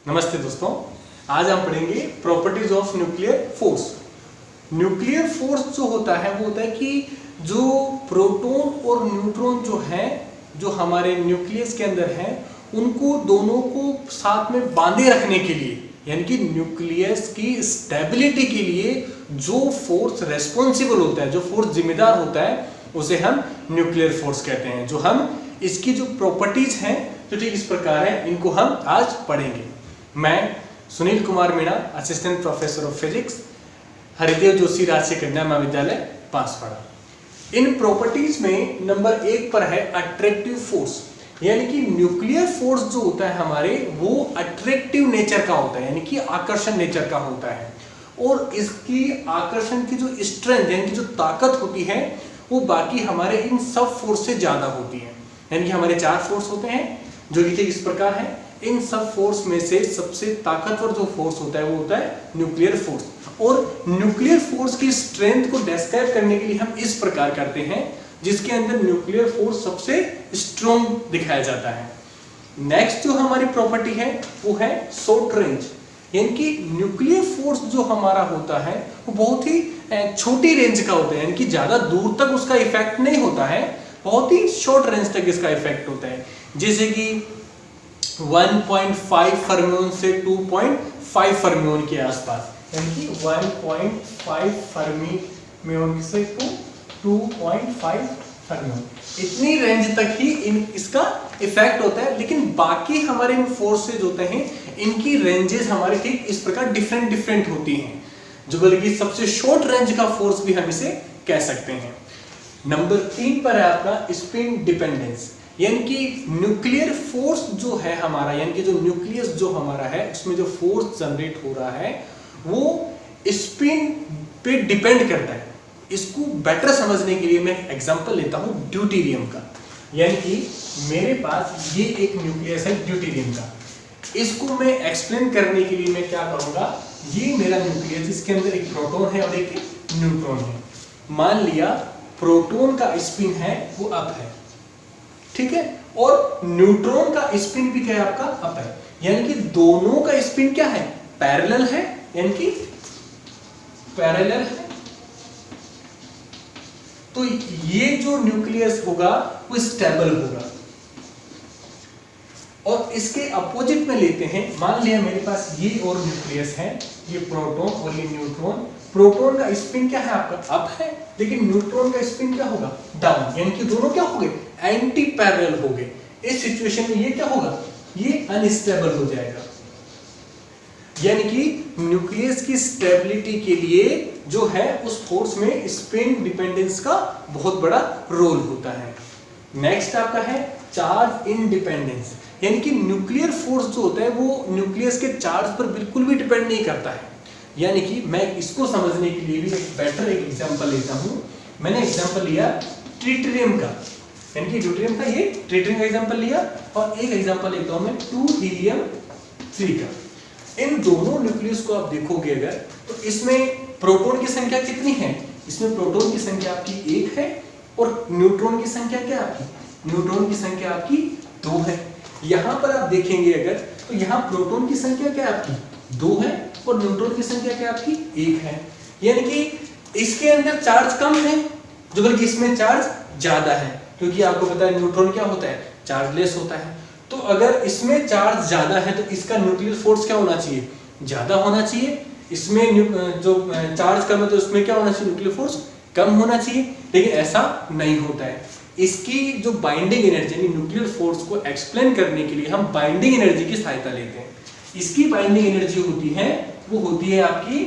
नमस्ते दोस्तों, आज हम पढ़ेंगे properties of nuclear force. Nuclear force जो होता है वो होता है कि जो प्रोटॉन और न्यूट्रॉन जो है, जो हमारे न्यूक्लियस के अंदर है, उनको दोनों को साथ में बांधे रखने के लिए, यानी कि न्यूक्लियस की स्टेबिलिटी के लिए जो फोर्स रेस्पॉन्सिबल होता है, जो फोर्स जिम्मेदार होता है, उसे हम न्यूक्लियर फोर्स कहते हैं। जो हम इसकी जो प्रॉपर्टीज हैं तो ठीक इस प्रकार है, इनको हम आज पढ़ेंगे। मैं Sunil Kumar Meena, assistant professor of physics, Haridev Joshi राजकीय कन्या महाविद्यालय बांसवाड़ा। इन प्रॉपर्टीज में नंबर 1 पर है अट्रैक्टिव फोर्स, यानी कि न्यूक्लियर फोर्स जो होता है हमारे, वो अट्रैक्टिव नेचर का होता है, यानी कि आकर्षण नेचर का होता है। और इसकी आकर्षण की जो स्ट्रेंथ यानी कि जो ताकत होती है वो बाकी हमारे इन सब फोर्स से ज्यादा होती है। यानी कि हमारे 4 फोर्स होते हैं जो कि इस प्रकार है। इन सब फोर्स में से सबसे ताकतवर जो फोर्स होता है वो होता है न्यूक्लियर फोर्स। और न्यूक्लियर फोर्स की स्ट्रेंथ को डिस्क्राइब करने के लिए हम इस प्रकार करते हैं, जिसके अंदर न्यूक्लियर फोर्स सबसे स्ट्रॉन्ग दिखाया जाता है। नेक्स्ट जो हमारी प्रॉपर्टी है वो है शॉर्ट रेंज, यानी कि न्यूक्लियर फोर्स जो हमारा होता है वो बहुत ही छोटी रेंज का होता है, यानी कि ज्यादा दूर तक उसका इफेक्ट नहीं होता है, बहुत ही शॉर्ट रेंज तक इसका इफेक्ट होता है। जैसे कि 1.5 फर्मियोन से 2.5 फर्मियोन के आसपास, यानी कि 1.5 फर्मियोन से 2.5 फर्मियोन, इतनी रेंज तक ही इसका इफेक्ट होता है। लेकिन बाकी हमारे फोर्सेज होते हैं, इनकी रेंजेस हमारे ठीक इस प्रकार डिफरेंट होती हैं, जो बल्कि सबसे शॉर्ट रेंज का फोर्स भी हम इसे कह सकते हैं। नंबर 3 पर है आपका स्पिन डिपेंडेंस, यानी कि न्यूक्लियर फोर्स जो है हमारा, यानी कि जो न्यूक्लियस जो हमारा है उसमें जो फोर्स जनरेट हो रहा है वो स्पिन पे डिपेंड करता है। इसको बेटर समझने के लिए मैं एक एग्जांपल लेता हूं ड्यूटेरियम का। यानी कि मेरे पास ये एक न्यूक्लियस है ड्यूटेरियम का, इसको मैं एक्सप्लेन करने के लिए मैं क्या करूंगा, ये मेरा न्यूक्लियस, इसके अंदर एक प्रोटॉन है और एक न्यूट्रॉन है। मान लिया प्रोटॉन का स्पिन है वो अप है, ठीक है, और न्यूट्रॉन का स्पिन भी क्या है आपका अप है, यानी कि दोनों का स्पिन क्या है, पैरेलल है, यानी कि पैरेलल है। तो ये जो न्यूक्लियस होगा वो स्टेबल होगा। और इसके अपोजिट में लेते हैं, मान लिया मेरे पास ये और न्यूक्लियस है, ये प्रोटॉन और ये न्यूट्रॉन। प्रोटॉन का स्पिन क्या है आपका अप है, लेकिन न्यूट्रॉन का स्पिन क्या होगा डाउन, यानी कि दोनों क्या हो गए एंटी पैरेलल हो गए। इस सिचुएशन में ये क्या होगा, ये अनस्टेबल हो जाएगा। यानी कि न्यूक्लियस की स्टेबिलिटी के लिए जो है उस फोर्स में स्पिन डिपेंडेंस का बहुत बड़ा रोल होता है। नेक्स्ट आपका है चार्ज इंडिपेंडेंस, यानी कि न्यूक्लियर फोर्स जो होता है वो न्यूक्लियस के चार्ज पर बिल्कुल भी डिपेंड नहीं करता है। यानी कि मैं इसको समझने के लिए भी एक एग्जांपल लेता हूं। मैंने एग्जांपल लिया ट्रिटियम का, यानी कि ड्यूटेरियम का, ये ट्रिटियम का एग्जांपल लिया, और एक एग्जांपल लेता हूं मैं 2 हीलियम 3 का। इन दोनों न्यूक्लियस को आप देखोगे अगर, तो इसमें प्रोटॉन की संख्या कितनी है, इसमें प्रोटॉन की संख्या आपकी 1 है और न्यूट्रॉन की संख्या क्या आपकी, न्यूट्रॉन की संख्या आपकी 2 है। यहां पर आप देखेंगे अगर, तो यहां प्रोटॉन की संख्या क्या आपकी 2 है और न्यूट्रॉन की संख्या क्या आपकी 1 है। यानी कि इसके अंदर चार्ज कम है, जो बल्कि इसमें चार्ज ज्यादा है, क्योंकि आपको पता है न्यूट्रॉन क्या होता है, चार्जलेस होता है। तो अगर इसमें चार्ज ज्यादा है तो इसका न्यूक्लियर फोर्स क्या होना चाहिए, ज्यादा होना चाहिए। इसमें जो चार्ज कम है तो इसमें क्या होना चाहिए, न्यूक्लियर फोर्स कम होना चाहिए। लेकिन ऐसा नहीं होता है। इसकी जो बाइंडिंग एनर्जी, यानी न्यूक्लियर फोर्स को एक्सप्लेन करने के लिए हम बाइंडिंग एनर्जी की सहायता लेते हैं। इसकी बाइंडिंग एनर्जी होती है, वो होती है आपकी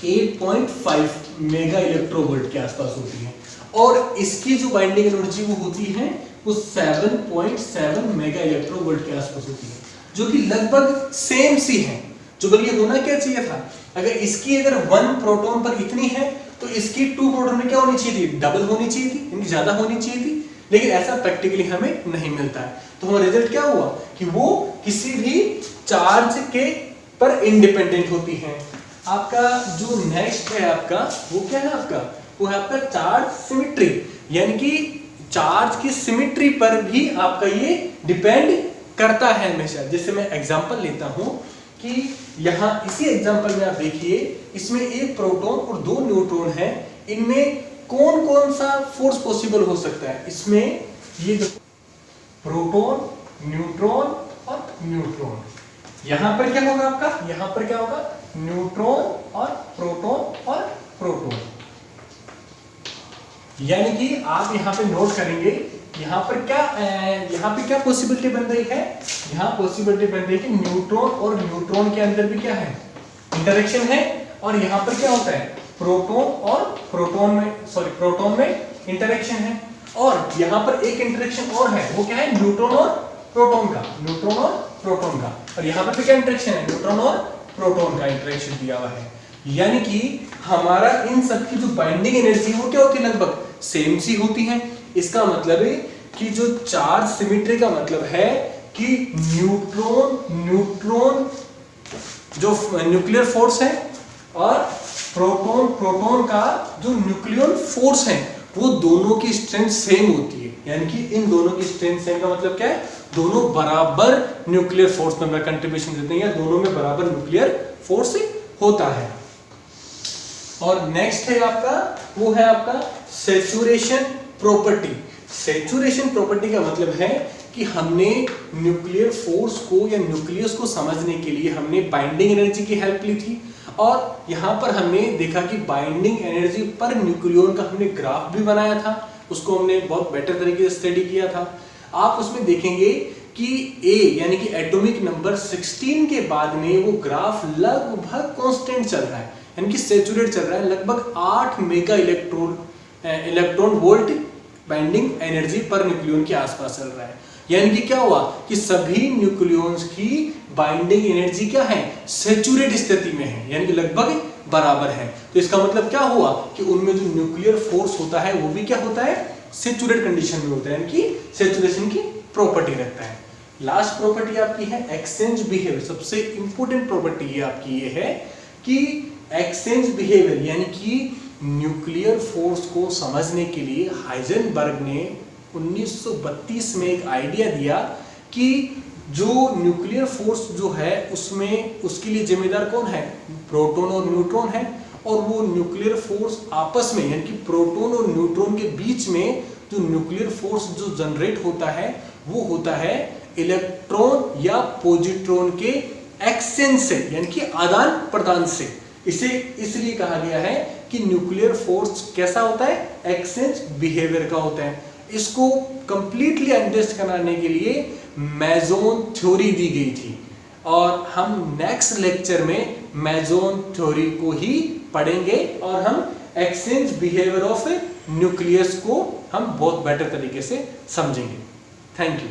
8.5 मेगा इलेक्ट्रोवोल्ट के आसपास होती है, और इसकी जो बाइंडिंग एनर्जी वो होती है वो 7.7 मेगा इलेक्ट्रोवोल्ट के आसपास होती है, जो कि लगभग सेम सी है। जो बल्कि होना क्या चाहिए था, अगर इसकी अगर 1 प्रोटॉन पर इतनी है तो इसकी 2 प्रोटॉन में क्या होनी चाहिए थी, डबल होनी चाहिए थी, यानी ज्यादा होनी चाहिए थी। लेकिन ऐसा प्रैक्टिकली हमें नहीं मिलता है। तो हमारा रिजल्ट क्या हुआ कि वो किसी भी चार्ज के पर इंडिपेंडेंट होती है। आपका जो नेक्स्ट है आपका, वो क्या है आपका, वो है आपका चार्ज सिमेट्री, यानी कि चार्ज की सिमेट्री पर भी आपका ये डिपेंड करता है हमेशा। जैसे मैं एग्जांपल लेता हूं कि यहाँ इसी एग्जांपल में आप देखिए, इसमें एक प्रोटॉन और 2 न्यूट्रॉन है, इनमें कौन कौन सा फोर्स पॉसिबल हो सकता है? इसमें ये जो प्रोटॉन, न्यूट्रॉन और न्यूट्रॉन, यहां पर क्या होगा आपका, यहां पर क्या होगा, न्यूट्रॉन और प्रोटॉन और प्रोटॉन। यानी कि आप यहां पे नोट करेंगे, यहां पे क्या पॉसिबिलिटी बन रही है, यहां पॉसिबिलिटी बन रही है कि न्यूट्रॉन और न्यूट्रॉन के अंदर भी क्या है, इंटरेक्शन है, और यहां पर क्या होता है, प्रोटॉन में इंटरेक्शन है, और यहां पर एक इंटरेक्शन और है, वो क्या है, न्यूट्रॉन और प्रोटॉन का, और यहां पर भी क्या इंटरेक्शन है, न्यूट्रॉन और प्रोटॉन का इंटरेक्शन दिया हुआ है। यानी कि हमारा इन सब की जो बाइंडिंग एनर्जी वो क्या होती है, लगभग सेम सी होती है। इसका मतलब है कि जो चार्ज सिमेट्री का मतलब है कि न्यूट्रॉन जो न्यूक्लियर फोर्स है और प्रोटॉन का जो न्यूक्लियर फोर्स है, वो दोनों की स्ट्रेंथ सेम होती है। यानी कि इन दोनों की स्ट्रेंथ सेम का मतलब क्या है, दोनों बराबर न्यूक्लियर फोर्स में कंट्रीब्यूशन देते हैं, या दोनों में बराबर न्यूक्लियर फोर्स होता है। और नेक्स्ट है आपका, वो है आपका सैचुरेशन प्रॉपर्टी। सैचुरेशन प्रॉपर्टी का मतलब है कि हमने न्यूक्लियर फोर्स को या न्यूक्लियस को समझने के लिए हमने बाइंडिंग एनर्जी की हेल्प ली थी, और यहां पर हमने देखा कि बाइंडिंग एनर्जी पर न्यूक्लियन का हमने ग्राफ भी बनाया था, उसको हमने बहुत बेटर तरीके से स्टडी किया था। आप उसमें देखेंगे कि ए यानी कि एटॉमिक नंबर 16 के बाद में वो ग्राफ लगभग कांस्टेंट चल रहा है, यानी कि सैचुरेट चल रहा है, लगभग 8 mega electron volt binding energy per nucleon के आसपास चल रहा है। यानी कि क्या हुआ कि सभी न्यूक्लियंस की बाइंडिंग एनर्जी क्या है, सैचुरेट स्थिति में है, यानी कि लगभग बराबर है। तो इसका मतलब क्या हुआ कि उनमें जो न्यूक्लियर फोर्स होता है वो भी क्या होता है, सैचुरेट कंडीशन में होता है, यानी कि सैचुरेशन की प्रॉपर्टी रखता है। लास्ट प्रॉपर्टी आपकी है एक्सचेंज बिहेवियर। सबसे इंपॉर्टेंट प्रॉपर्टी ये आपकी ये है कि एक्सचेंज बिहेवियर, यानी कि न्यूक्लियर फोर्स को समझने के लिए हाइजेनबर्ग ने 1932 में एक आइडिया दिया कि जो न्यूक्लियर फोर्स जो है उसमें उसके लिए जिम्मेदार कौन है, प्रोटॉन और न्यूट्रॉन है, और वो न्यूक्लियर फोर्स आपस में यानी कि प्रोटॉन और न्यूट्रॉन के बीच में जो न्यूक्लियर फोर्स जो जनरेट होता है वो होता है इलेक्ट्रॉन या पॉजिट्रॉन के एक्सचेंज से, यानी कि आदान प्रदान से। इसे इसलिए कहा गया है कि न्यूक्लियर फोर्स कैसा होता है, एक्सचेंज बिहेवियर का होता है। इसको कंप्लीटली अंडरस्टैंड कराने के लिए मेसोन थ्योरी दी गई थी, और हम नेक्स्ट लेक्चर में मेसोन थ्योरी को ही पढ़ेंगे, और हम एक्सचेंज बिहेवियर ऑफ न्यूक्लियस को हम बहुत बेटर तरीके से समझेंगे। Thank you.